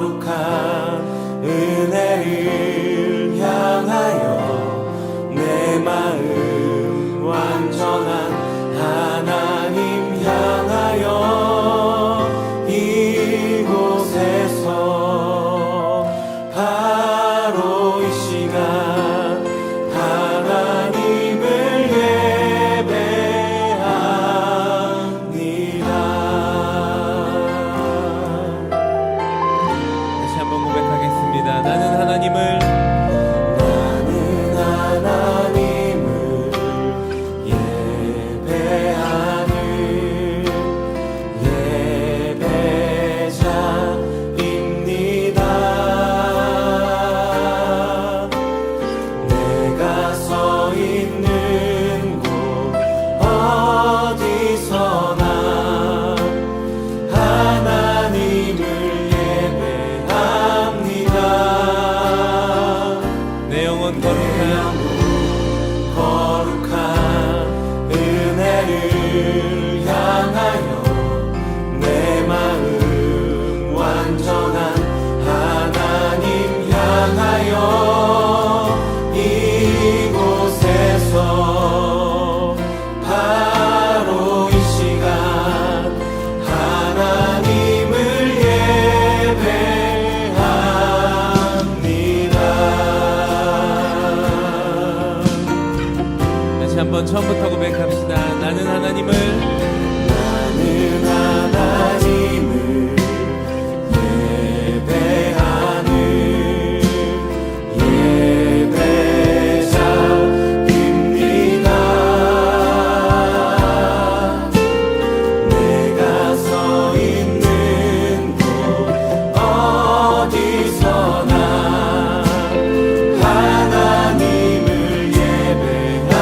거룩한 은혜를 향하여 내 마음 완전한 하나님 향하여 이곳에서 바로 이 시간 하나님을 예배합니다. 다시 한번 고백하겠습니다. 나는 하나님을 예배하는 예배자입니다. 내가 서 있는 곳 어디서나 하나님을 예배합니다. 내 영혼 거룩한 은혜를 향하여 내 마음 완전한 하나님 향하여 이곳에서 바로 이 시간 하나님을 예배합니다. 다시 한번 처음부터 고백합시다. 나는 하나님을 예배하는 예배자입니다. 내가 서 있는 곳 어디서나 하나님을 예배합니다.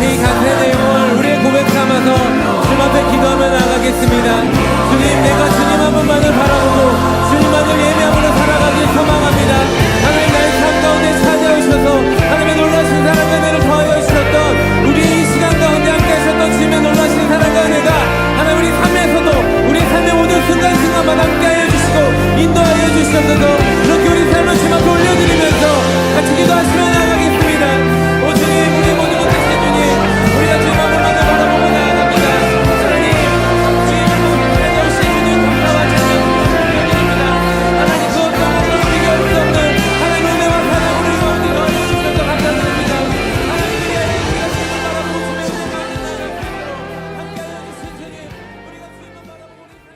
이 간세 내용을 우리의 고백 삼아서 주님 앞에 기도하며 나가겠습니다. 주님, 내가 주님 한 분만을 바라보고 주님만을 예배함으로 살아가길 소망합니다. 하나님, 나의 삶 가운데 찾아오셔서 하나님의 놀라신 사랑과 은혜를 더하여 주셨던 우리 이 시간 가운데 함께 하셨던 주님의 놀라신 사랑과 은혜가 하나님 우리 삶에서도 우리 삶의 모든 순간순간마다 함께 하여 주시고 인도하여 주셔서 그렇게 우리 삶을 주님 앞에 올려드리면서 같이 기도하시며 나가겠습니다. 오 주님, 우리 모든 것 되신 주님, 우리가 주님 한 분만을 바라보고 나아갑니다. 하나님, 주님을 찾아오신 주님 감사와 찬양 드립니다. 하나님, 그 어떤 것도 비교할 수 없는 하나님 은혜와 사랑을 우리 가운데 넣어주셔서 감사드립니다. 하나님, 우리가 주님을 바라보고 주님의 은혜 많은 나라로 함께 하여 주신 주님, 우리가 주님을 바라보고 우리 삶을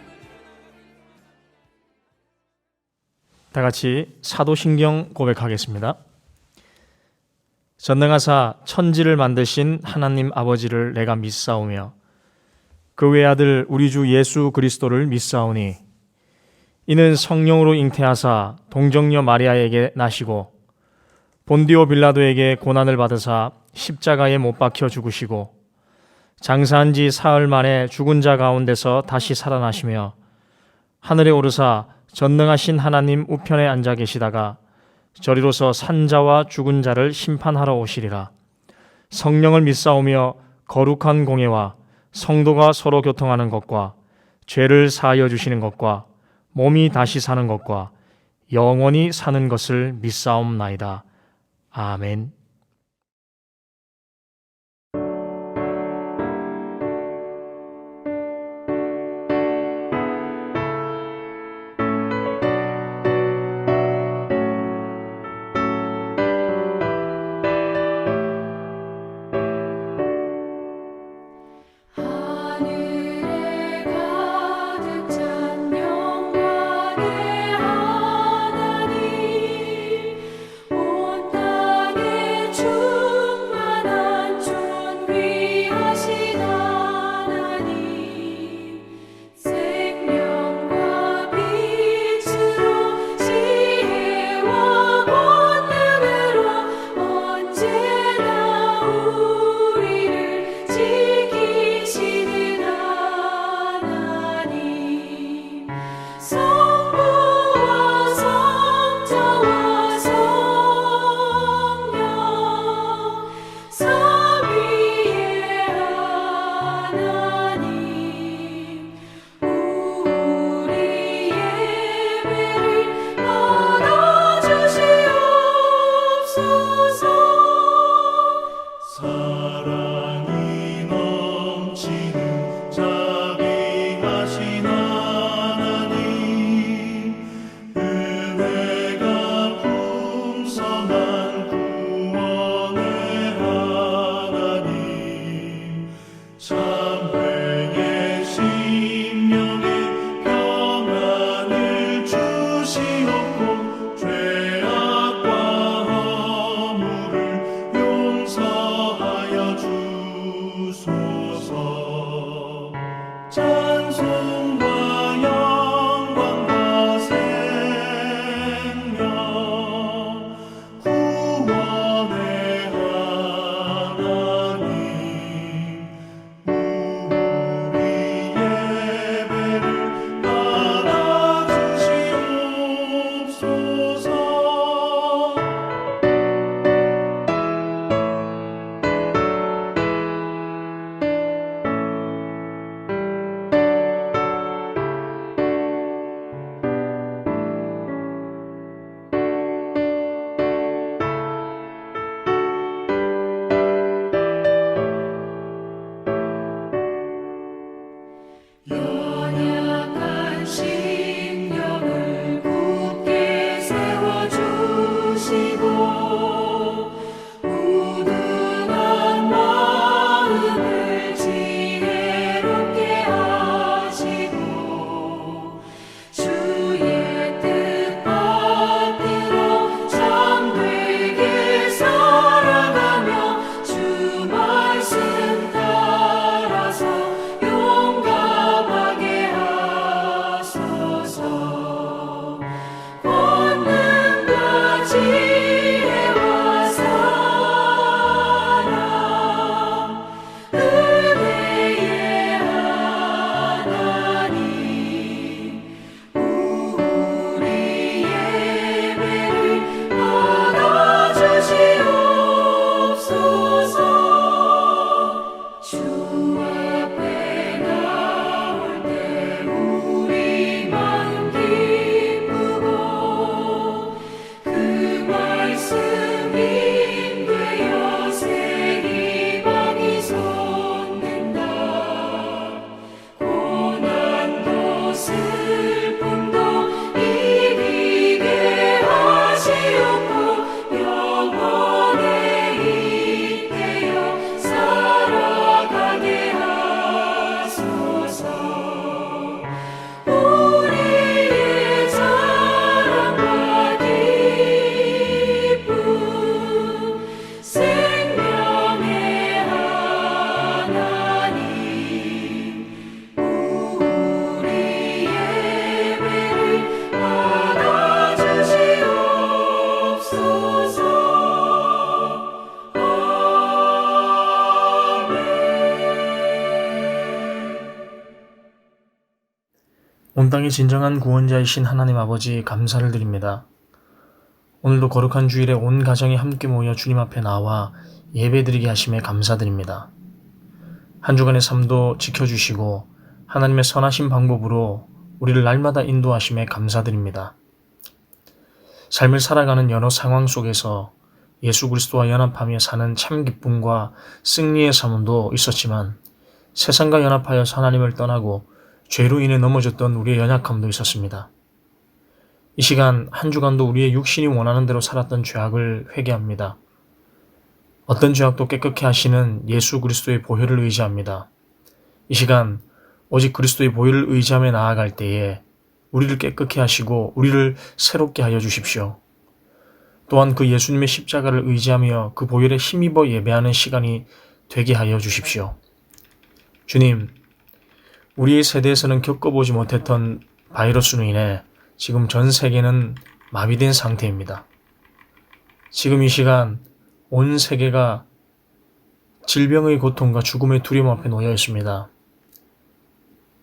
다 같이 사도신경 고백하겠습니다. 전능하사 천지를 만드신 하나님 아버지를 내가 믿사오며 그 외아들 우리 주 예수 그리스도를 믿사오니 이는 성령으로 잉태하사 동정녀 마리아에게 나시고 본디오 빌라도에게 고난을 받으사 십자가에 못 박혀 죽으시고 장사한 지 사흘 만에 죽은 자 가운데서 다시 살아나시며 하늘에 오르사 전능하신 하나님 우편에 앉아 계시다가 저리로서 산자와 죽은 자를 심판하러 오시리라. 성령을 믿사오며 거룩한 공예와 성도가 서로 교통하는 것과 죄를 사하여 주시는 것과 몸이 다시 사는 것과 영원히 사는 것을 믿사옵나이다. 아멘. 하늘에 가득 찬 영광의 하나님, 온 땅에 충만한 존귀하신 하나님, 생명과 빛으로 지혜와 권능으로 언제나 우리를 지키시는 하나님, 성부와 성자와 성령 삼위의 하나님, 우리 예배를 받아주시옵소서. 사랑이 넘치는 자비하신 하나님, 은혜가 풍성한 구원의 하나님, 참회의 심령에 평안을 주시옵고 죄악과 허물을 용서하여 주소서. 찬송과 영광과 생명, 구원의 하나님, 우리 예배를 받아주시옵소서. 온 땅의 진정한 구원자이신 하나님 아버지 감사를 드립니다. 오늘도 거룩한 주일에 온 가정이 함께 모여 주님 앞에 나와 예배드리게 하심에 감사드립니다. 한 주간의 삶도 지켜주시고 하나님의 선하신 방법으로 우리를 날마다 인도하심에 감사드립니다. 삶을 살아가는 여러 상황 속에서 예수 그리스도와 연합하며 사는 참 기쁨과 승리의 삶도 있었지만 세상과 연합하여 하나님을 떠나고 죄로 인해 넘어졌던 우리의 연약함도 있었습니다. 이 시간 한 주간도 우리의 육신이 원하는 대로 살았던 죄악을 회개합니다. 어떤 죄악도 깨끗게 하시는 예수 그리스도의 보혈을 의지합니다. 이 시간 오직 그리스도의 보혈을 의지하며 나아갈 때에 우리를 깨끗게 하시고 우리를 새롭게 하여 주십시오. 또한 그 예수님의 십자가를 의지하며 그 보혈에 힘입어 예배하는 시간이 되게 하여 주십시오. 주님, 우리의 세대에서는 겪어보지 못했던 바이러스로 인해 지금 전 세계는 마비된 상태입니다. 지금 이 시간 온 세계가 질병의 고통과 죽음의 두려움 앞에 놓여 있습니다.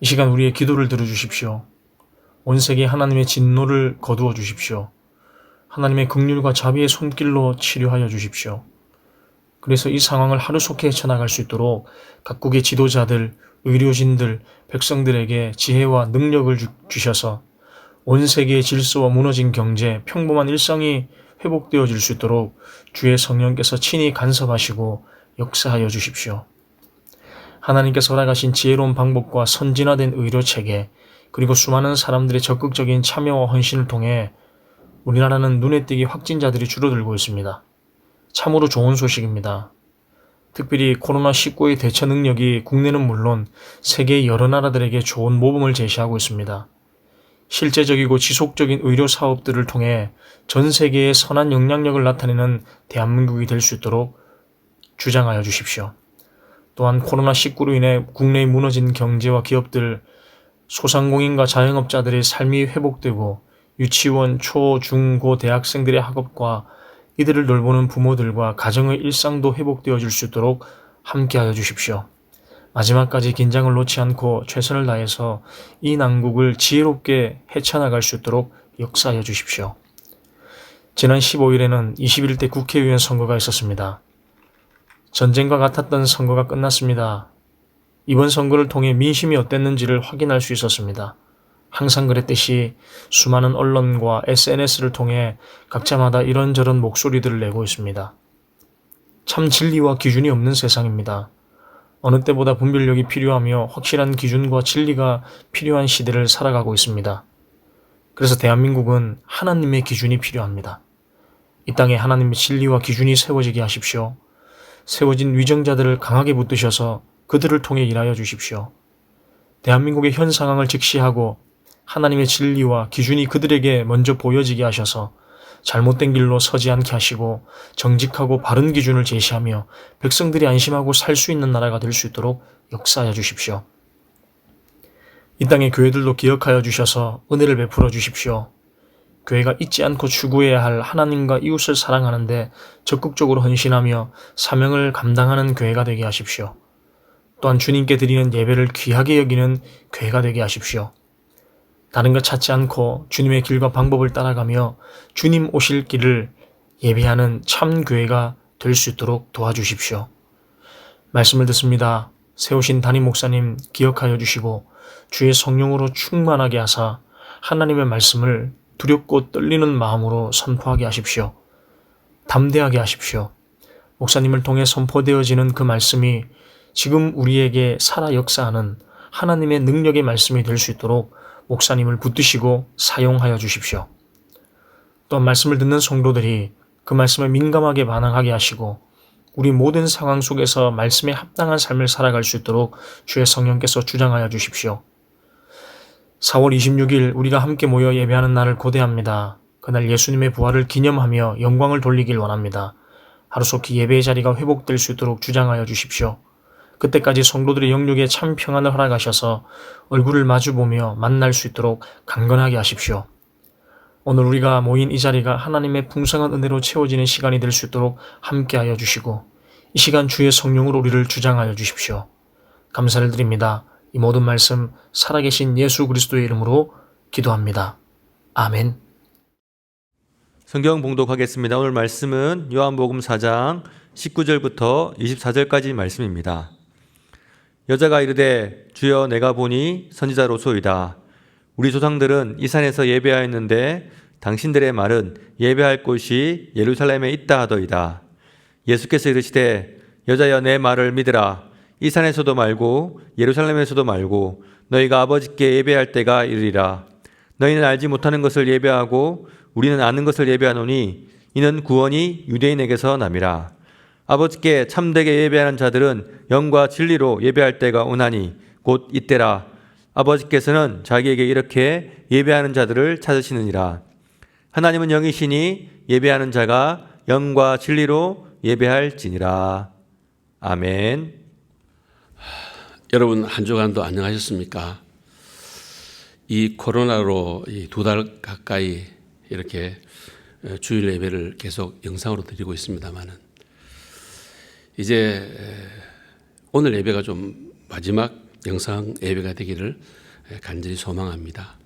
이 시간 우리의 기도를 들어주십시오. 온 세계에 하나님의 진노를 거두어 주십시오. 하나님의 긍휼과 자비의 손길로 치료하여 주십시오. 그래서 이 상황을 하루속히 헤쳐나갈 수 있도록 각국의 지도자들, 의료진들, 백성들에게 지혜와 능력을 주셔서 온 세계의 질서와 무너진 경제, 평범한 일상이 회복되어질 수 있도록 주의 성령께서 친히 간섭하시고 역사하여 주십시오. 하나님께서 허락하신 지혜로운 방법과 선진화된 의료체계, 그리고 수많은 사람들의 적극적인 참여와 헌신을 통해 우리나라는 눈에 띄게 확진자들이 줄어들고 있습니다. 참으로 좋은 소식입니다. 특별히 코로나19의 대처 능력이 국내는 물론 세계의 여러 나라들에게 좋은 모범을 제시하고 있습니다. 실제적이고 지속적인 의료 사업들을 통해 전 세계에 선한 영향력을 나타내는 대한민국이 될 수 있도록 주장하여 주십시오. 또한 코로나19로 인해 국내에 무너진 경제와 기업들, 소상공인과 자영업자들의 삶이 회복되고 유치원, 초, 중, 고 대학생들의 학업과 이들을 돌보는 부모들과 가정의 일상도 회복되어질 수 있도록 함께하여 주십시오. 마지막까지 긴장을 놓지 않고 최선을 다해서 이 난국을 지혜롭게 헤쳐나갈 수 있도록 역사하여 주십시오. 지난 15일에는 21대 국회의원 선거가 있었습니다. 전쟁과 같았던 선거가 끝났습니다. 이번 선거를 통해 민심이 어땠는지를 확인할 수 있었습니다. 항상 그랬듯이 수많은 언론과 SNS를 통해 각자마다 이런저런 목소리들을 내고 있습니다. 참 진리와 기준이 없는 세상입니다. 어느 때보다 분별력이 필요하며 확실한 기준과 진리가 필요한 시대를 살아가고 있습니다. 그래서 대한민국은 하나님의 기준이 필요합니다. 이 땅에 하나님의 진리와 기준이 세워지게 하십시오. 세워진 위정자들을 강하게 붙드셔서 그들을 통해 일하여 주십시오. 대한민국의 현 상황을 직시하고 하나님의 진리와 기준이 그들에게 먼저 보여지게 하셔서 잘못된 길로 서지 않게 하시고 정직하고 바른 기준을 제시하며 백성들이 안심하고 살 수 있는 나라가 될 수 있도록 역사하여 주십시오. 이 땅의 교회들도 기억하여 주셔서 은혜를 베풀어 주십시오. 교회가 잊지 않고 추구해야 할 하나님과 이웃을 사랑하는데 적극적으로 헌신하며 사명을 감당하는 교회가 되게 하십시오. 또한 주님께 드리는 예배를 귀하게 여기는 교회가 되게 하십시오. 다른 것 찾지 않고 주님의 길과 방법을 따라가며 주님 오실 길을 예배하는 참 교회가 될 수 있도록 도와주십시오. 말씀을 듣습니다. 세우신 담임 목사님 기억하여 주시고 주의 성령으로 충만하게 하사 하나님의 말씀을 두렵고 떨리는 마음으로 선포하게 하십시오. 담대하게 하십시오. 목사님을 통해 선포되어지는 그 말씀이 지금 우리에게 살아 역사하는 하나님의 능력의 말씀이 될 수 있도록 목사님을 붙드시고 사용하여 주십시오. 또한 말씀을 듣는 성도들이 그 말씀에 민감하게 반응하게 하시고 우리 모든 상황 속에서 말씀에 합당한 삶을 살아갈 수 있도록 주의 성령께서 주장하여 주십시오. 4월 26일 우리가 함께 모여 예배하는 날을 고대합니다. 그날 예수님의 부활을 기념하며 영광을 돌리길 원합니다. 하루속히 예배의 자리가 회복될 수 있도록 주장하여 주십시오. 그때까지 성도들의 영육에 참 평안을 허락하셔서 얼굴을 마주보며 만날 수 있도록 강건하게 하십시오. 오늘 우리가 모인 이 자리가 하나님의 풍성한 은혜로 채워지는 시간이 될 수 있도록 함께하여 주시고 이 시간 주의 성령으로 우리를 주장하여 주십시오. 감사를 드립니다. 이 모든 말씀 살아계신 예수 그리스도의 이름으로 기도합니다. 아멘. 성경 봉독하겠습니다. 오늘 말씀은 요한복음 4장 19절부터 24절까지 말씀입니다. 여자가 이르되 주여 내가 보니 선지자로소이다. 우리 조상들은 이 산에서 예배하였는데 당신들의 말은 예배할 곳이 예루살렘에 있다 하더이다. 예수께서 이르시되 여자여 내 말을 믿으라. 이 산에서도 말고 예루살렘에서도 말고 너희가 아버지께 예배할 때가 이르리라. 너희는 알지 못하는 것을 예배하고 우리는 아는 것을 예배하노니 이는 구원이 유대인에게서 남이라. 아버지께 참되게 예배하는 자들은 영과 진리로 예배할 때가 오나니 곧 이때라. 아버지께서는 자기에게 이렇게 예배하는 자들을 찾으시느니라. 하나님은 영이시니 예배하는 자가 영과 진리로 예배할지니라. 아멘. 여러분 한 주간도 안녕하셨습니까? 이 코로나로 2달 가까이 이렇게 주일 예배를 계속 영상으로 드리고 있습니다만은 이제 오늘 예배가 좀 마지막 영상 예배가 되기를 간절히 소망합니다.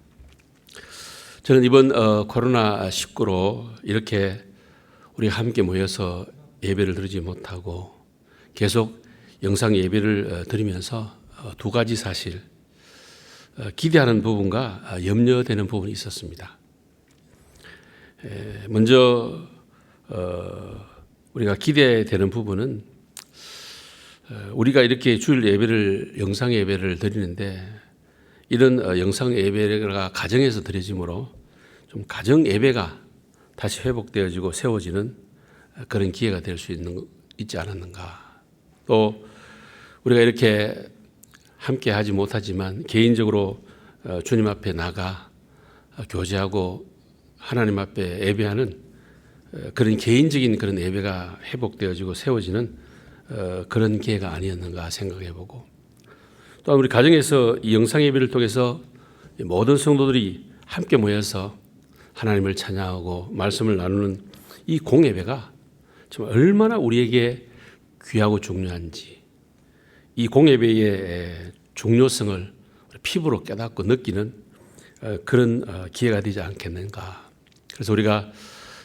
저는 이번 코로나19로 이렇게 우리가 함께 모여서 예배를 드리지 못하고 계속 영상 예배를 드리면서 두 가지 사실, 기대하는 부분과 염려되는 부분이 있었습니다. 먼저 우리가 기대되는 부분은 우리가 이렇게 주일 예배를, 영상 예배를 드리는데 이런 영상 예배가 가정에서 드려지므로 좀 가정 예배가 다시 회복되어지고 세워지는 그런 기회가 될 수 있지 않았는가. 또 우리가 이렇게 함께 하지 못하지만 개인적으로 주님 앞에 나가 교제하고 하나님 앞에 예배하는 그런 개인적인 그런 예배가 회복되어지고 세워지는 그런 기회가 아니었는가 생각해보고, 또 우리 가정에서 이 영상 예배를 통해서 모든 성도들이 함께 모여서 하나님을 찬양하고 말씀을 나누는 이 공예배가 정말 얼마나 우리에게 귀하고 중요한지, 이 공예배의 중요성을 피부로 깨닫고 느끼는 그런 기회가 되지 않겠는가. 그래서 우리가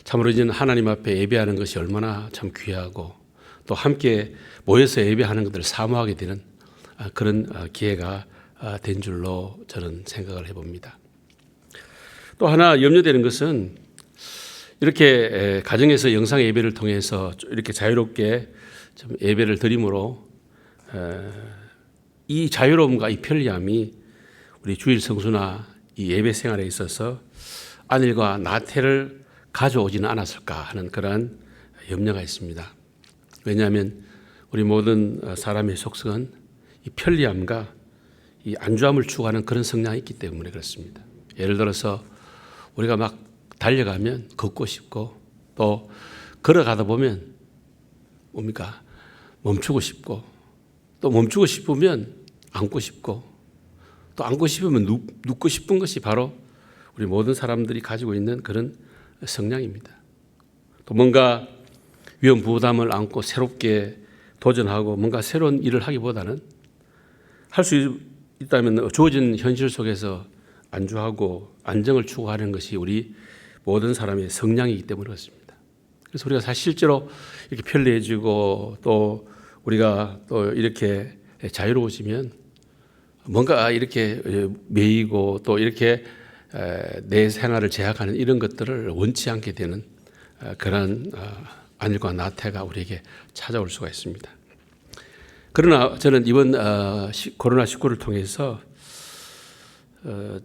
참으로 이제는 하나님 앞에 예배하는 것이 얼마나 참 귀하고 또 함께 모여서 예배하는 것들을 사모하게 되는 그런 기회가 된 줄로 저는 생각을 해봅니다. 또 하나 염려되는 것은 이렇게 가정에서 영상 예배를 통해서 이렇게 자유롭게 좀 예배를 드림으로 이 자유로움과 이 편리함이 우리 주일 성수나 이 예배 생활에 있어서 안일과 나태를 가져오지는 않았을까 하는 그러한 염려가 있습니다. 왜냐하면 우리 모든 사람의 속성은 이 편리함과 이 안주함을 추구하는 그런 성향이 있기 때문에 그렇습니다. 예를 들어서 우리가 막 달려가면 걷고 싶고, 또 걸어가다 보면 뭡니까? 멈추고 싶고, 또 멈추고 싶으면 앉고 싶고, 또 앉고 싶으면 눕고 싶은 것이 바로 우리 모든 사람들이 가지고 있는 그런 성향입니다. 또 뭔가 위험 부담을 안고 새롭게 도전하고 뭔가 새로운 일을 하기보다는 할 수 있다면 주어진 현실 속에서 안주하고 안정을 추구하는 것이 우리 모든 사람의 성향이기 때문에 그렇습니다. 그래서 우리가 사실 실제로 이렇게 편리해지고 또 우리가 또 이렇게 자유로워지면 뭔가 이렇게 매이고 또 이렇게 내 생활을 제약하는 이런 것들을 원치 않게 되는 그런 안일과 나태가 우리에게 찾아올 수가 있습니다. 그러나 저는 이번 코로나19를 통해서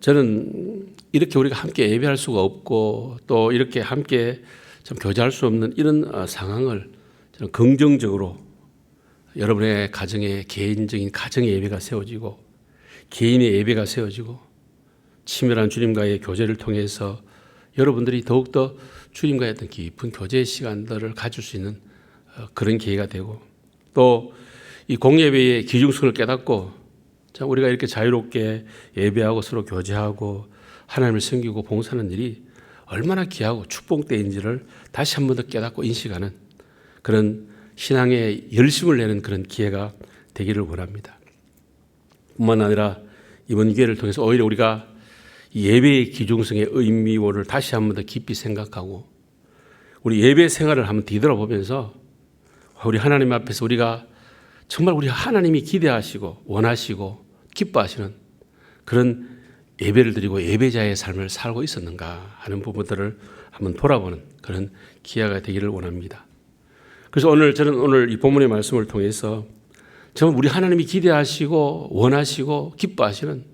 저는 이렇게 우리가 함께 예배할 수가 없고 또 이렇게 함께 좀 교제할 수 없는 이런 상황을 저는 긍정적으로 여러분의 가정에 개인적인 가정의 예배가 세워지고 개인의 예배가 세워지고 치밀한 주님과의 교제를 통해서 여러분들이 더욱더 주님과의 어떤 깊은 교제의 시간들을 가질 수 있는 그런 기회가 되고, 또 이 공예배의 기중성을 깨닫고 우리가 이렇게 자유롭게 예배하고 서로 교제하고 하나님을 섬기고 봉사하는 일이 얼마나 귀하고 축복대인지를 다시 한 번 더 깨닫고 인식하는 그런 신앙의 열심을 내는 그런 기회가 되기를 원합니다. 뿐만 아니라 이번 기회를 통해서 오히려 우리가 이 예배의 기중성의 의미를 다시 한 번 더 깊이 생각하고 우리 예배 생활을 한번 뒤돌아보면서 우리 하나님 앞에서 우리가 정말 우리 하나님이 기대하시고 원하시고 기뻐하시는 그런 예배를 드리고 예배자의 삶을 살고 있었는가 하는 부분들을 한번 돌아보는 그런 기회가 되기를 원합니다. 그래서 저는 이 본문의 말씀을 통해서 정말 우리 하나님이 기대하시고 원하시고 기뻐하시는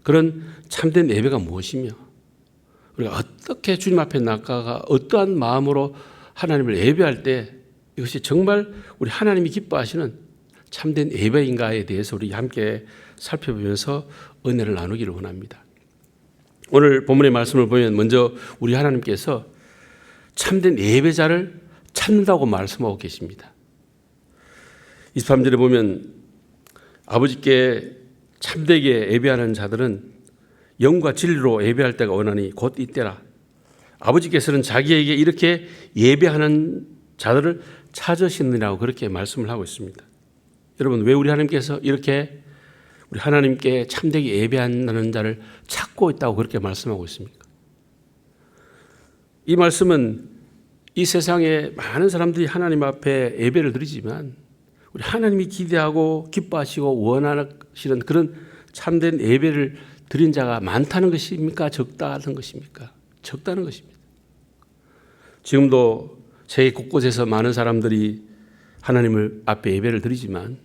그런 참된 예배가 무엇이며 우리가 어떻게 주님 앞에 나아가 어떠한 마음으로 하나님을 예배할 때 이것이 정말 우리 하나님이 기뻐하시는 참된 예배인가에 대해서 우리 함께 살펴보면서 은혜를 나누기를 원합니다. 오늘 본문의 말씀을 보면 먼저 우리 하나님께서 참된 예배자를 찾는다고 말씀하고 계십니다. 23절에 보면 아버지께 참되게 예배하는 자들은 영과 진리로 예배할 때가 오나니 곧 이때라. 아버지께서는 자기에게 이렇게 예배하는 자들을 찾으시느라고 그렇게 말씀을 하고 있습니다. 여러분, 왜 우리 하나님께서 이렇게 우리 하나님께 참되게 예배하는 자를 찾고 있다고 그렇게 말씀하고 있습니까? 이 말씀은 이 세상에 많은 사람들이 하나님 앞에 예배를 드리지만 우리 하나님이 기대하고 기뻐하시고 원하시는 그런 참된 예배를 드린 자가 많다는 것입니까? 적다는 것입니까? 적다는 것입니다. 지금도 세계 곳곳에서 많은 사람들이 하나님을 앞에 예배를 드리지만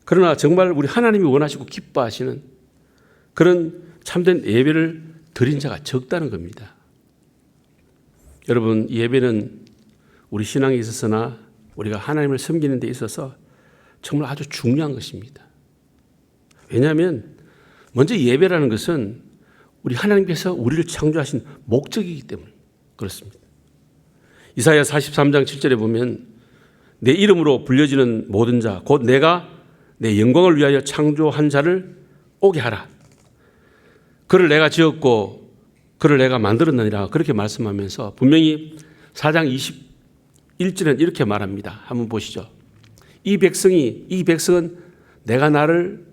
그러나 정말 우리 하나님이 원하시고 기뻐하시는 그런 참된 예배를 드린 자가 적다는 겁니다. 여러분, 예배는 우리 신앙에 있어서나 우리가 하나님을 섬기는 데 있어서 정말 아주 중요한 것입니다. 왜냐하면 먼저 예배라는 것은 우리 하나님께서 우리를 창조하신 목적이기 때문에 그렇습니다. 이사야 43장 7절에 보면 내 이름으로 불려지는 모든 자 곧 내가 내 영광을 위하여 창조한 자를 오게 하라. 그를 내가 지었고 그를 내가 만들었느니라 그렇게 말씀하면서 분명히 4장 21절은 이렇게 말합니다. 한번 보시죠. 이 백성은 내가 나를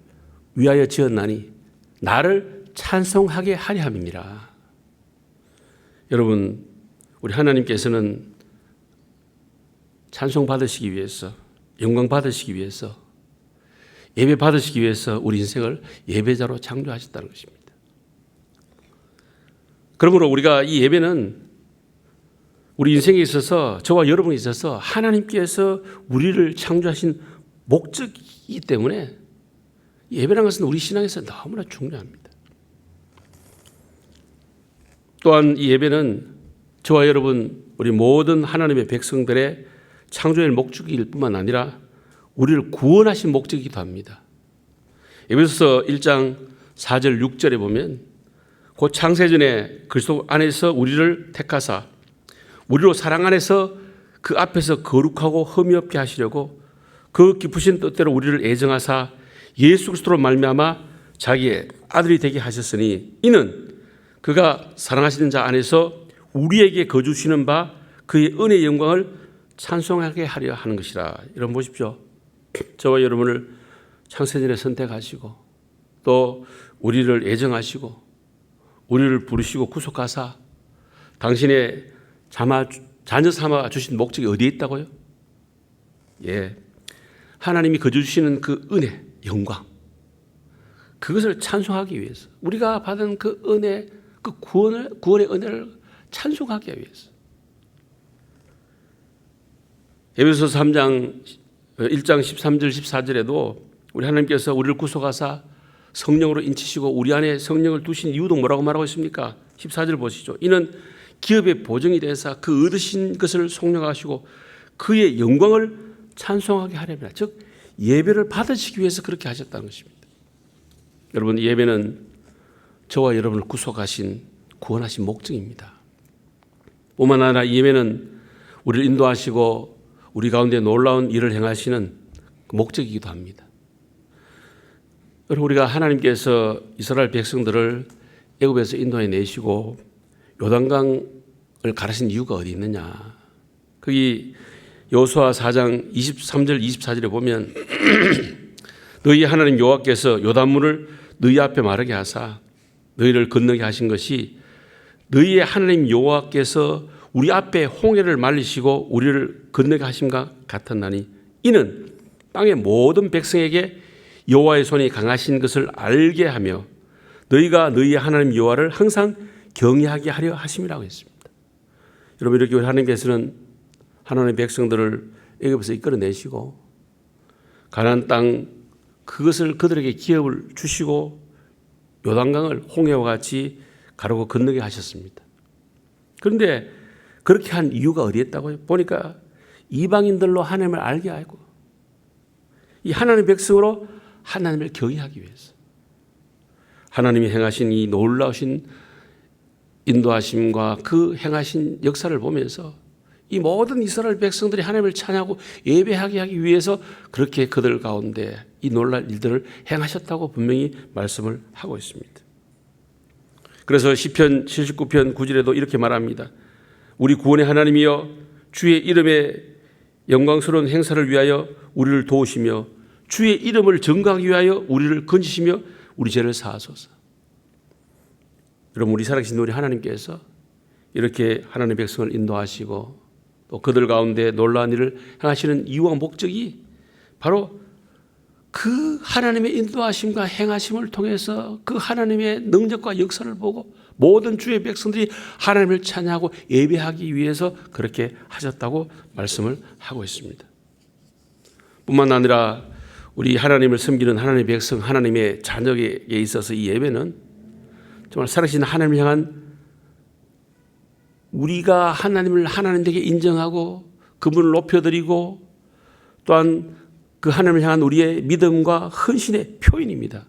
위하여 지었나니 나를 찬송하게 하려 함이니라. 여러분, 우리 하나님께서는 찬송 받으시기 위해서 영광 받으시기 위해서 예배 받으시기 위해서 우리 인생을 예배자로 창조하셨다는 것입니다. 그러므로 우리가 이 예배는 우리 인생에 있어서 저와 여러분에 있어서 하나님께서 우리를 창조하신 목적이기 때문에 예배라는 것은 우리 신앙에서 너무나 중요합니다. 또한 이 예배는 저와 여러분 우리 모든 하나님의 백성들의 창조의 목적일 뿐만 아니라 우리를 구원하신 목적이기도 합니다. 에베소서 1장 4절 6절에 보면 곧 창세전에 그리스도 안에서 우리를 택하사 우리로 사랑 안에서 그 앞에서 거룩하고 흠이 없게 하시려고 그 깊으신 뜻대로 우리를 애정하사 예수 그리스도로 말미암아 자기의 아들이 되게 하셨으니 이는 그가 사랑하시는 자 안에서 우리에게 거주시는 바 그의 은혜의 영광을 찬송하게 하려 하는 것이라. 여러분 보십시오. 저와 여러분을 창세전에 선택하시고 또 우리를 애정하시고 우리를 부르시고 구속하사 당신의 자녀 삼아 주신 목적이 어디에 있다고요? 예, 하나님이 거주시는 그 은혜, 영광 그것을 찬송하기 위해서 우리가 받은 그 은혜, 그 구원의 은혜를 찬송하기 위해서 에베소서 3장 1장 13절 14절에도 우리 하나님께서 우리를 구속하사 성령으로 인치시고 우리 안에 성령을 두신 이유도 뭐라고 말하고 있습니까? 14절 보시죠. 이는 기업의 보증이 되사 그 얻으신 것을 속량하시고 그의 영광을 찬송하게 하려면 즉 예배를 받으시기 위해서 그렇게 하셨다는 것입니다. 여러분, 예배는 저와 여러분을 구속하신 구원하신 목적입니다. 뿐만 아니라 예배는 우리를 인도하시고 우리 가운데 놀라운 일을 행하시는 목적이기도 합니다. 여러분, 우리가 하나님께서 이스라엘 백성들을 애굽에서 인도해 내시고 요단강을 가르신 이유가 어디 있느냐? 거기 여호수아 4장 23절 24절에 보면 너희 하나님 여호와께서 요단물을 너희 앞에 마르게 하사 너희를 건너게 하신 것이 너희의 하나님 여호와께서 우리 앞에 홍해를 말리시고 우리를 건너게 하심과 같았나니 이는 땅의 모든 백성에게 여호와의 손이 강하신 것을 알게 하며 너희가 너희의 하나님 여호와를 항상 경외하게 하려 하심이라고 했습니다. 여러분, 이렇게 우리 하나님께서는 하나님의 백성들을 애굽에서 이끌어내시고 가나안 땅 그것을 그들에게 기업을 주시고 요단강을 홍해와 같이 가르고 건너게 하셨습니다. 그런데 그렇게 한 이유가 어디에 있다고요? 보니까 이방인들로 하나님을 알게 하고 이 하나님의 백성으로 하나님을 경외하기 위해서 하나님이 행하신 이 놀라우신 인도하심과 그 행하신 역사를 보면서 이 모든 이스라엘 백성들이 하나님을 찬양하고 예배하게 하기 위해서 그렇게 그들 가운데 이 놀랄 일들을 행하셨다고 분명히 말씀을 하고 있습니다. 그래서 시편 79편 9절에도 이렇게 말합니다. 우리 구원의 하나님이여 주의 이름의 영광스러운 행사를 위하여 우리를 도우시며 주의 이름을 증거하기 위하여 우리를 건지시며 우리 죄를 사하소서. 여러분, 우리 살아계신 우리 하나님께서 이렇게 하나님의 백성을 인도하시고 또 그들 가운데 놀라운 일을 행하시는 이유와 목적이 바로 그 하나님의 인도하심과 행하심을 통해서 그 하나님의 능력과 역사를 보고 모든 주의 백성들이 하나님을 찬양하고 예배하기 위해서 그렇게 하셨다고 말씀을 하고 있습니다. 뿐만 아니라 우리 하나님을 섬기는 하나님의 백성, 하나님의 자녀에게 있어서 이 예배는 정말 살아계신 하나님을 향한 우리가 하나님을 하나님 되게 인정하고 그분을 높여드리고 또한 그 하나님을 향한 우리의 믿음과 헌신의 표현입니다.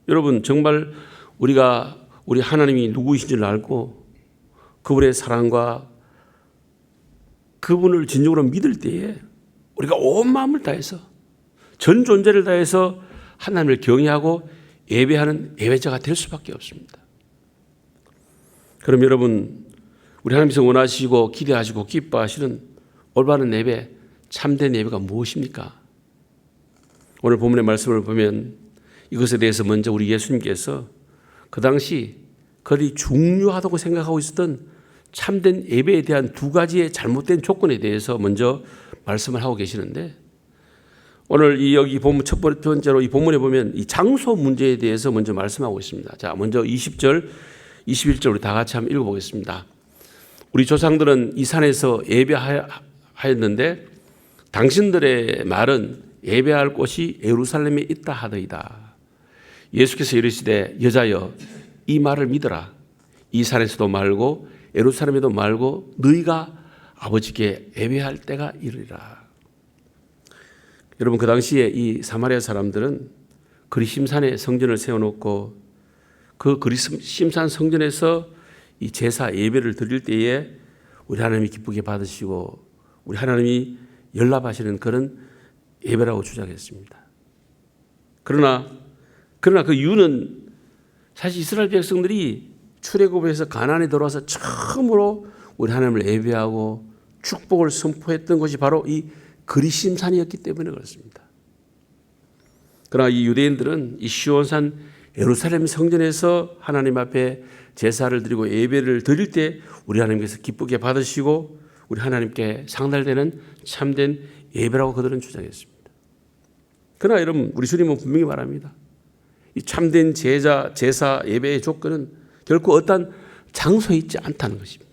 여러분, 정말 우리가 우리 하나님이 누구이신지를 알고 그분의 사랑과 그분을 진정으로 믿을 때에 우리가 온 마음을 다해서 전 존재를 다해서 하나님을 경외하고 예배하는 예배자가 될 수밖에 없습니다. 그럼 여러분, 우리 하나님께서 원하시고 기대하시고 기뻐하시는 올바른 예배, 참된 예배가 무엇입니까? 오늘 본문의 말씀을 보면 이것에 대해서 먼저 우리 예수님께서 그 당시 그들이 중요하다고 생각하고 있었던 참된 예배에 대한 두 가지의 잘못된 조건에 대해서 먼저 말씀을 하고 계시는데 오늘 이 여기 본문 첫 번째로 이 본문에 보면 이 장소 문제에 대해서 먼저 말씀하고 있습니다. 자, 먼저 20절, 21절 우리 다 같이 한번 읽어보겠습니다. 우리 조상들은 이 산에서 예배하였는데 당신들의 말은 예배할 곳이 예루살렘에 있다 하더이다. 예수께서 이르시되 여자여 이 말을 믿어라. 이 산에서도 말고 예루살렘에도 말고 너희가 아버지께 예배할 때가 이르리라. 여러분, 그 당시에 이 사마리아 사람들은 그리심산에 성전을 세워놓고 그 그리심산 성전에서 이 제사 예배를 드릴 때에 우리 하나님이 기쁘게 받으시고 우리 하나님이 연락하시는 그런 예배라고 주장했습니다. 그러나 그 이유는 사실 이스라엘 백성들이 출애굽에서 가나안에 들어와서 처음으로 우리 하나님을 예배하고 축복을 선포했던 것이 바로 이 그리심산이었기 때문에 그렇습니다. 그러나 이 유대인들은 이 시온산 예루살렘 성전에서 하나님 앞에 제사를 드리고 예배를 드릴 때 우리 하나님께서 기쁘게 받으시고 우리 하나님께 상달되는 참된 예배라고 그들은 주장했습니다. 그러나 여러분, 우리 주님은 분명히 말합니다. 이 참된 제사 예배의 조건은 결코 어떤 장소에 있지 않다는 것입니다.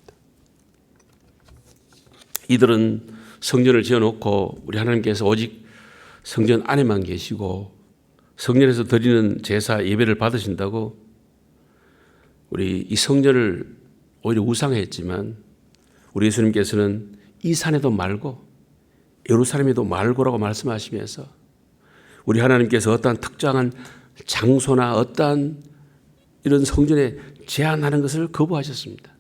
이들은 성전을 지어놓고 우리 하나님께서 오직 성전 안에만 계시고 성전에서 드리는 제사 예배를 받으신다고 우리 이 성전을 오히려 우상했지만 우리 예수님께서는 이 산에도 말고 예루살렘에도 말고라고 말씀하시면서 우리 하나님께서 어떠한 특정한 장소나 어떠한 이런 성전에 제한하는 것을 거부하셨습니다.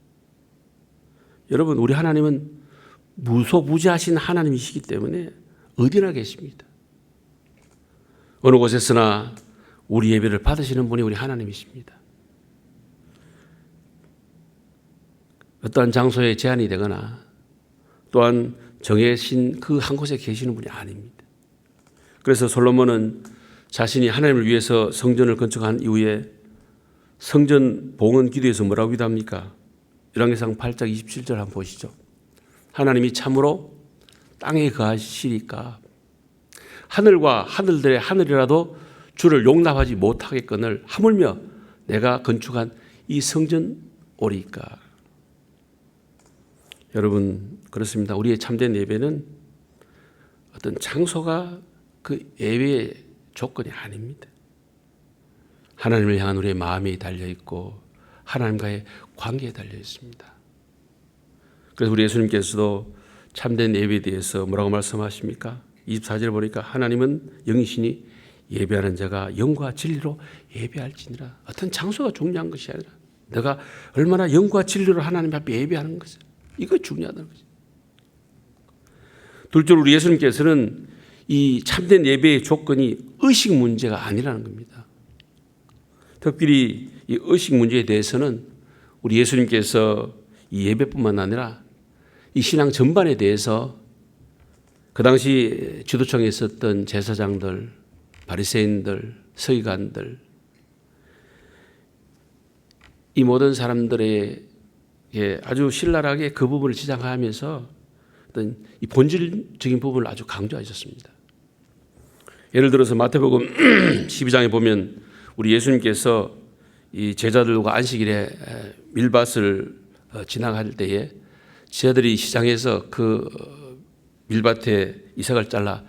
여러분, 우리 하나님은 무소부지하신 하나님이시기 때문에 어디나 계십니다. 어느 곳에서나 우리 예배를 받으시는 분이 우리 하나님이십니다. 어떠한 장소에 제한이 되거나 또한 정해진 그 한 곳에 계시는 분이 아닙니다. 그래서 솔로몬은 자신이 하나님을 위해서 성전을 건축한 이후에 성전 봉헌 기도에서 뭐라고 기도합니까? 열왕기상 8장 27절 한번 보시죠. 하나님이 참으로 땅에 거하시리까 하늘과 하늘들의 하늘이라도 주를 용납하지 못하겠거늘 하물며 내가 건축한 이 성전 오리까. 여러분 그렇습니다. 우리의 참된 예배는 어떤 장소가 그 예배의 조건이 아닙니다. 하나님을 향한 우리의 마음이 달려있고 하나님과의 관계에 달려있습니다. 그래서 우리 예수님께서도 참된 예배에 대해서 뭐라고 말씀하십니까? 24절 보니까 하나님은 영이시니 예배하는 자가 영과 진리로 예배할지니라. 어떤 장소가 중요한 것이 아니라 내가 얼마나 영과 진리로 하나님 앞에 예배하는 것이 이거 중요하다는 거죠. 둘째로 우리 예수님께서는 이 참된 예배의 조건이 의식 문제가 아니라는 겁니다. 특별히 이 의식 문제에 대해서는 우리 예수님께서 이 예배뿐만 아니라 이 신앙 전반에 대해서 그 당시 지도청에 있었던 제사장들, 바리새인들, 서기관들 이 모든 사람들에게 아주 신랄하게 그 부분을 지적하면서 어떤 이 본질적인 부분을 아주 강조하셨습니다. 예를 들어서 마태복음 12장에 보면 우리 예수님께서 이 제자들과 안식일에 밀밭을 지나갈 때에 제자들이 시장에서 그 밀밭에 이삭을 잘라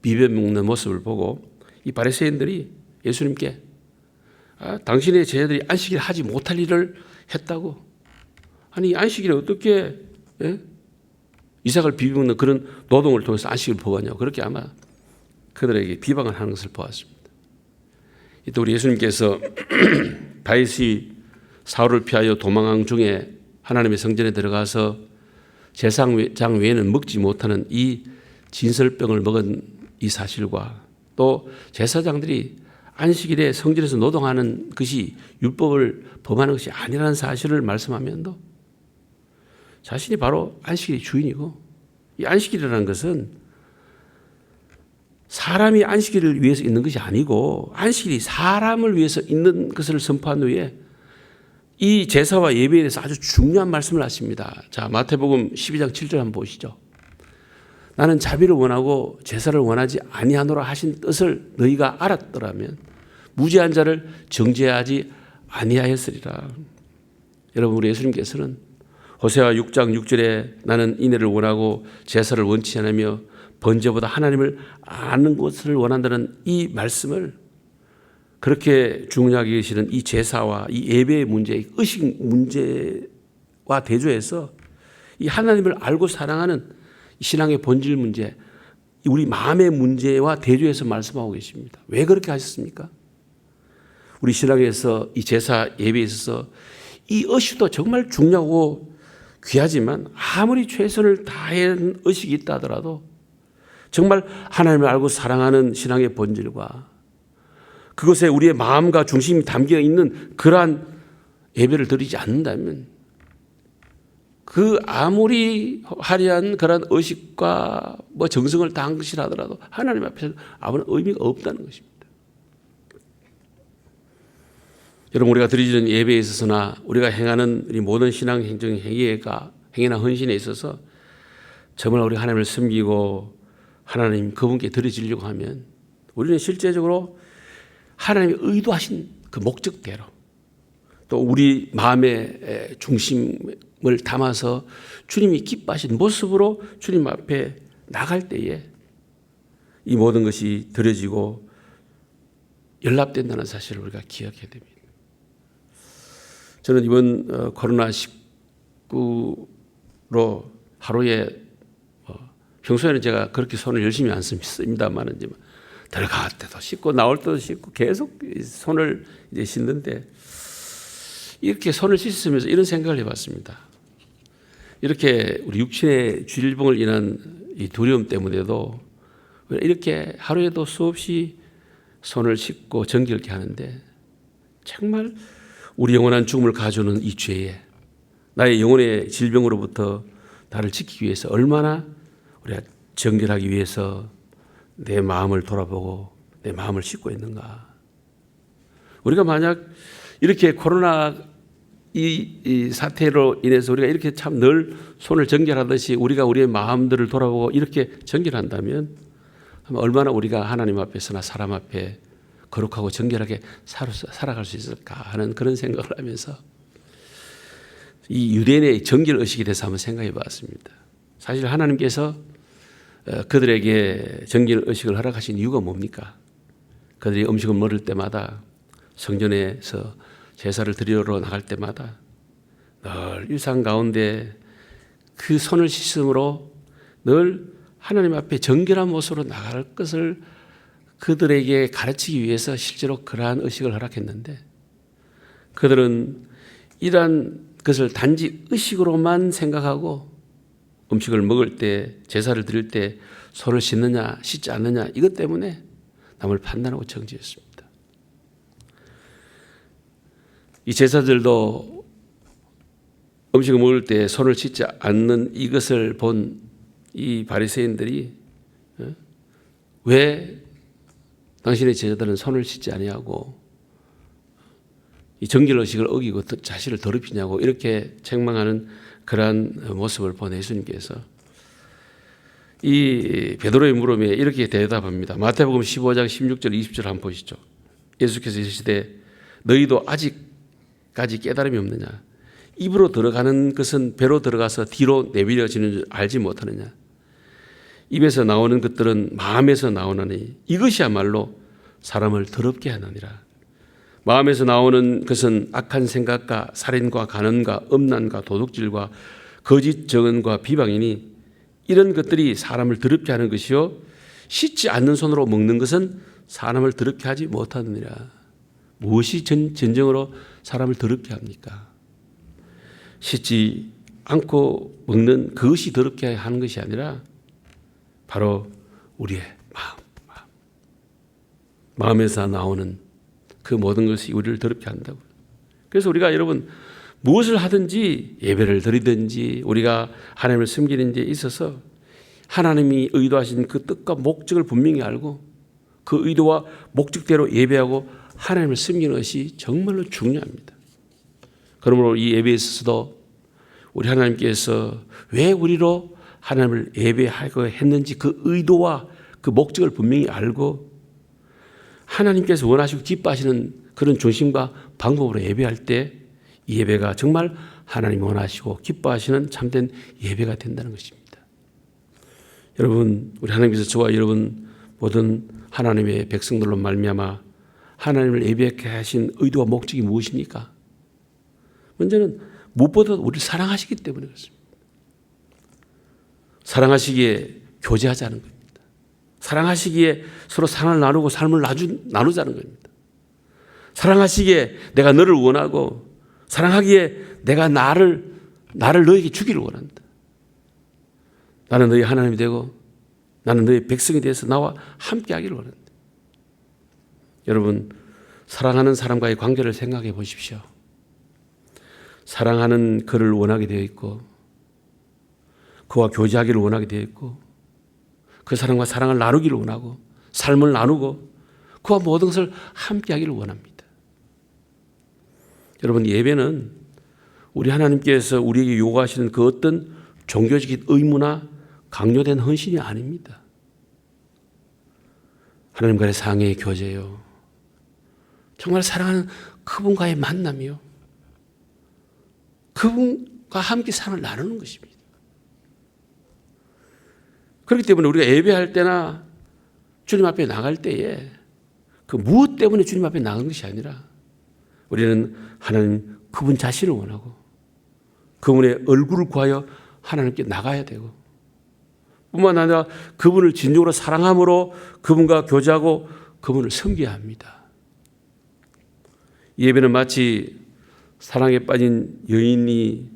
비벼 먹는 모습을 보고 이 바리새인들이 예수님께 당신의 제자들이 안식일 하지 못할 일을 했다고. 아니 안식일에 어떻게 이삭을 비벼 먹는 그런 노동을 통해서 안식일을 보았냐고 그렇게 아마 그들에게 비방을 하는 것을 보았습니다. 또 우리 예수님께서 다윗이 사울을 피하여 도망한 중에 하나님의 성전에 들어가서 제사장 외에는 먹지 못하는 이 진설병을 먹은 이 사실과 또 제사장들이 안식일에 성전에서 노동하는 것이 율법을 범하는 것이 아니라는 사실을 말씀하면서 자신이 바로 안식일의 주인이고 이 안식일이라는 것은 사람이 안식일을 위해서 있는 것이 아니고 안식일이 사람을 위해서 있는 것을 선포한 후에 이 제사와 예배에 대해서 아주 중요한 말씀을 하십니다. 자, 마태복음 12장 7절 한번 보시죠. 나는 자비를 원하고 제사를 원하지 아니하노라 하신 뜻을 너희가 알았더라면 무죄한 자를 정죄하지 아니하였으리라. 여러분 우리 예수님께서는 호세아 6장 6절에 나는 인애를 원하고 제사를 원치 않으며 번제보다 하나님을 아는 것을 원한다는 이 말씀을 그렇게 중요하게 여기시는 이 제사와 이 예배의 문제, 의식 문제와 대조해서 이 하나님을 알고 사랑하는 신앙의 본질 문제, 우리 마음의 문제와 대조해서 말씀하고 계십니다. 왜 그렇게 하셨습니까? 우리 신앙에서 이 제사 예배에 있어서 이 의식도 정말 중요하고 귀하지만 아무리 최선을 다한 의식이 있다 하더라도 정말 하나님을 알고 사랑하는 신앙의 본질과 그것에 우리의 마음과 중심이 담겨 있는 그러한 예배를 드리지 않는다면 그 아무리 화려한 그러한 의식과 뭐 정성을 다한 것이라 하더라도 하나님 앞에서 아무런 의미가 없다는 것입니다. 여러분 우리가 드리는 예배에 있어서나 우리가 행하는 우리 모든 신앙 행정 행위가 행위나 헌신에 있어서 정말 우리 하나님을 섬기고 하나님 그분께 드려지려고 하면 우리는 실제적으로 하나님이 의도하신 그 목적대로 또 우리 마음의 중심을 담아서 주님이 기뻐하신 모습으로 주님 앞에 나갈 때에 이 모든 것이 드려지고 연락된다는 사실을 우리가 기억해야 됩니다. 저는 이번 코로나19로 하루에 평소에는 제가 그렇게 손을 열심히 안 씁니다만 들어갈 때도 씻고 나올 때도 씻고 계속 손을 이제 씻는데 이렇게 손을 씻으면서 이런 생각을 해봤습니다. 이렇게 우리 육신의 질병을 인한 이 두려움 때문에도 이렇게 하루에도 수없이 손을 씻고 정결케 하는데 정말 우리 영원한 죽음을 가져오는 이 죄에 나의 영혼의 질병으로부터 나를 지키기 위해서 얼마나 우리가 정결하기 위해서 내 마음을 돌아보고 내 마음을 씻고 있는가? 우리가 만약 이렇게 코로나 이 사태로 인해서 우리가 이렇게 참 늘 손을 정결하듯이 우리가 우리의 마음들을 돌아보고 이렇게 정결한다면 얼마나 우리가 하나님 앞에서나 사람 앞에 거룩하고 정결하게 살아갈 수 있을까 하는 그런 생각을 하면서 이 유대인의 정결 의식에 대해서 한번 생각해 봤습니다. 사실 하나님께서 그들에게 정결 의식을 허락하신 이유가 뭡니까? 그들이 음식을 먹을 때마다 성전에서 제사를 드리러 나갈 때마다 늘 일상 가운데 그 손을 씻음으로 늘 하나님 앞에 정결한 모습으로 나갈 것을 그들에게 가르치기 위해서 실제로 그러한 의식을 허락했는데 그들은 이러한 것을 단지 의식으로만 생각하고 음식을 먹을 때 제사를 드릴 때 손을 씻느냐 씻지 않느냐 이것 때문에 남을 판단하고 정죄했습니다. 이 제사들도 음식을 먹을 때 손을 씻지 않는 이것을 본 이 바리새인들이 왜 당신의 제자들은 손을 씻지 아니하고 이 정결 의식을 어기고 자신을 더럽히냐고 이렇게 책망하는 그러한 모습을 본 예수님께서 이 베드로의 물음에 이렇게 대답합니다. 마태복음 15장 16절 20절 한번 보시죠. 예수께서 이르시되 너희도 아직까지 깨달음이 없느냐? 입으로 들어가는 것은 배로 들어가서 뒤로 내밀어지는 줄 알지 못하느냐? 입에서 나오는 것들은 마음에서 나오나니 이것이야말로 사람을 더럽게 하느니라. 마음에서 나오는 것은 악한 생각과 살인과 간음과 음란과 도둑질과 거짓 증언과 비방이니 이런 것들이 사람을 더럽게 하는 것이요 씻지 않는 손으로 먹는 것은 사람을 더럽게 하지 못하느니라. 무엇이 진정으로 사람을 더럽게 합니까? 씻지 않고 먹는 그것이 더럽게 하는 것이 아니라 바로 우리의 마음에서 나오는 그 모든 것이 우리를 더럽게 한다고. 그래서 우리가 여러분 무엇을 하든지 예배를 드리든지 우리가 하나님을 섬기는 데 있어서 하나님이 의도하신 그 뜻과 목적을 분명히 알고 그 의도와 목적대로 예배하고 하나님을 섬기는 것이 정말로 중요합니다. 그러므로 이 예배에 있어서도 우리 하나님께서 왜 우리로 하나님을 예배하고 했는지 그 의도와 그 목적을 분명히 알고 하나님께서 원하시고 기뻐하시는 그런 중심과 방법으로 예배할 때 이 예배가 정말 하나님이 원하시고 기뻐하시는 참된 예배가 된다는 것입니다. 여러분, 우리 하나님께서 저와 여러분 모든 하나님의 백성들로 말미암아 하나님을 예배하게 하신 의도와 목적이 무엇입니까? 먼저는 무엇보다 우리를 사랑하시기 때문에 그렇습니다. 사랑하시기에 교제하자는 겁니다. 사랑하시기에 서로 사랑을 나누고 삶을 나누자는 겁니다. 사랑하시기에 내가 너를 원하고 사랑하기에 내가 나를 너에게 주기를 원한다. 나는 너희 하나님이 되고 나는 너희 백성이 되어서 나와 함께 하기를 원한다. 여러분, 사랑하는 사람과의 관계를 생각해 보십시오. 사랑하는 그를 원하게 되어 있고 그와 교제하기를 원하게 되어 있고 그 사람과 사랑을 나누기를 원하고 삶을 나누고 그와 모든 것을 함께 하기를 원합니다. 여러분, 예배는 우리 하나님께서 우리에게 요구하시는 그 어떤 종교적인 의무나 강요된 헌신이 아닙니다. 하나님과의 상해의 교제요. 정말 사랑하는 그분과의 만남이요. 그분과 함께 삶을 나누는 것입니다. 그렇기 때문에 우리가 예배할 때나 주님 앞에 나갈 때에 그 무엇 때문에 주님 앞에 나간 것이 아니라 우리는 하나님 그분 자신을 원하고 그분의 얼굴을 구하여 하나님께 나가야 되고 뿐만 아니라 그분을 진정으로 사랑함으로 그분과 교제하고 그분을 섬겨야 합니다. 예배는 마치 사랑에 빠진 여인이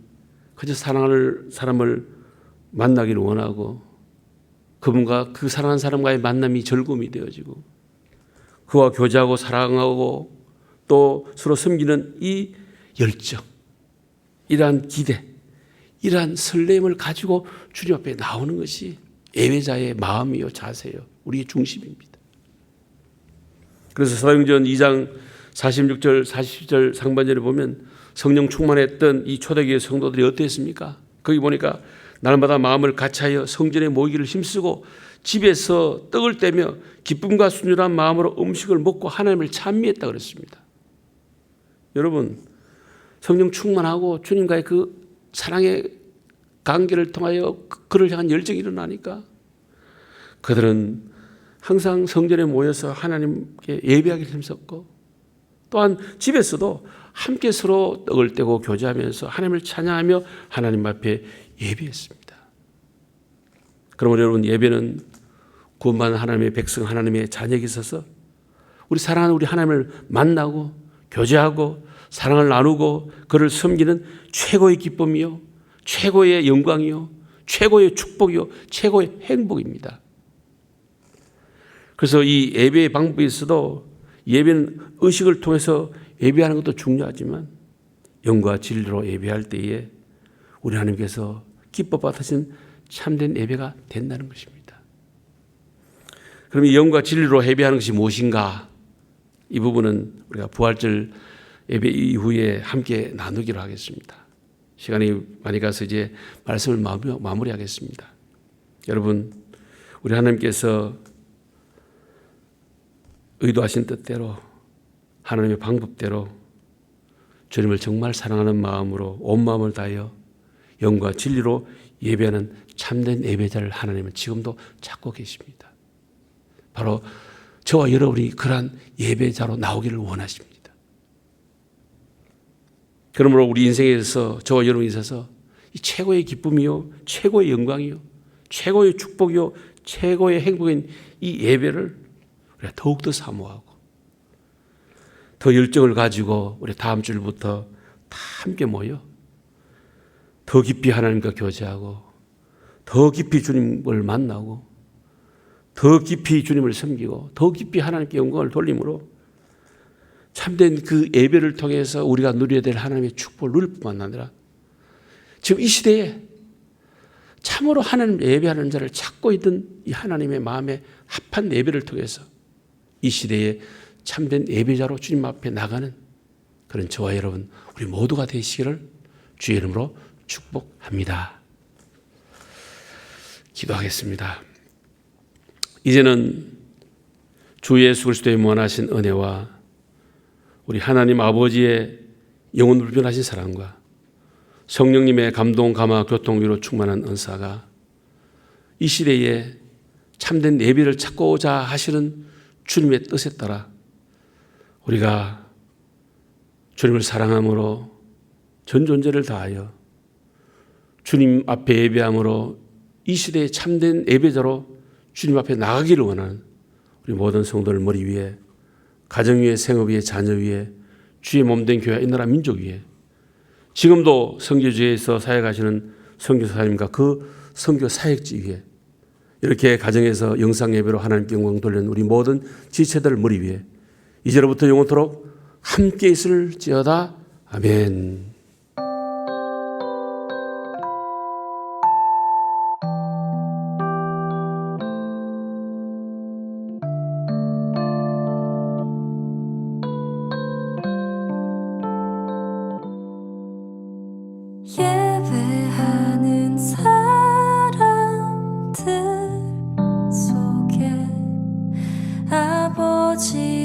그저 사랑하는 사람을 만나기를 원하고 그분과 그 사랑하는 사람과의 만남이 즐거움이 되어지고 그와 교제하고 사랑하고 또 서로 섬기는 이 열정, 이러한 기대, 이러한 설렘을 가지고 주님 앞에 나오는 것이 예배자의 마음이요, 자세요, 우리의 중심입니다. 그래서 사도행전 2장 46절 40절 상반절에 보면 성령 충만했던 이 초대교회 성도들이 어땠습니까? 거기 보니까 날마다 마음을 같이하여 성전에 모이기를 힘쓰고 집에서 떡을 떼며 기쁨과 순전한 마음으로 음식을 먹고 하나님을 찬미했다 그랬습니다. 여러분, 성령 충만하고 주님과의 그 사랑의 관계를 통하여 그를 향한 열정이 일어나니까 그들은 항상 성전에 모여서 하나님께 예배하기를 힘썼고 또한 집에서도 함께 서로 떡을 떼고 교제하면서 하나님을 찬양하며 하나님 앞에 예배했습니다. 그러므로 여러분, 예배는 구원받은 하나님의 백성, 하나님의 자녀에게 있어서 우리 사랑하는 우리 하나님을 만나고 교제하고 사랑을 나누고 그를 섬기는 최고의 기쁨이요, 최고의 영광이요, 최고의 축복이요, 최고의 행복입니다. 그래서 이 예배의 방법이 있어도 예배는 의식을 통해서 예배하는 것도 중요하지만 영과 진리로 예배할 때에 우리 하나님께서 기뻐 받으신 참된 예배가 된다는 것입니다. 그럼 이 영과 진리로 예배하는 것이 무엇인가? 이 부분은 우리가 부활절 예배 이후에 함께 나누기로 하겠습니다. 시간이 많이 가서 이제 말씀을 마무리하겠습니다. 여러분, 우리 하나님께서 의도하신 뜻대로 하나님의 방법대로 주님을 정말 사랑하는 마음으로 온 마음을 다하여 영과 진리로 예배하는 참된 예배자를 하나님은 지금도 찾고 계십니다. 바로 저와 여러분이 그러한 예배자로 나오기를 원하십니다. 그러므로 우리 인생에서 저와 여러분이 있어서 이 최고의 기쁨이요, 최고의 영광이요, 최고의 축복이요, 최고의 행복인 이 예배를 우리가 더욱더 사모하고 더 열정을 가지고 우리 다음 주일부터 다 함께 모여 더 깊이 하나님과 교제하고 더 깊이 주님을 만나고 더 깊이 주님을 섬기고 더 깊이 하나님께 영광을 돌림으로 참된 그 예배를 통해서 우리가 누려야 될 하나님의 축복을 누릴 뿐만 아니라 지금 이 시대에 참으로 하나님 예배하는 자를 찾고 있던 이 하나님의 마음에 합한 예배를 통해서 이 시대에 참된 예배자로 주님 앞에 나가는 그런 저와 여러분 우리 모두가 되시기를 주의 이름으로 축복합니다. 기도하겠습니다. 이제는 주 예수 그리스도의 무한하신 은혜와 우리 하나님 아버지의 영원 불변하신 사랑과 성령님의 감동, 감화, 교통위로 충만한 은사가 이 시대에 참된 예배를 찾고자 하시는 주님의 뜻에 따라 우리가 주님을 사랑함으로 전 존재를 다하여 주님 앞에 예배함으로 이 시대의 참된 예배자로 주님 앞에 나가기를 원하는 우리 모든 성도들 머리 위에 가정 위에 생업 위에 자녀 위에 주의 몸된 교회 이 나라 민족 위에 지금도 선교지에서 사역하시는 선교사님과 그 선교 사역지 위에 이렇게 가정에서 영상 예배로 하나님께 영광 돌리는 우리 모든 지체들 머리 위에 이제로부터 영원토록 함께 있을지어다. 아멘. 예배하는 사람들 속에 아버지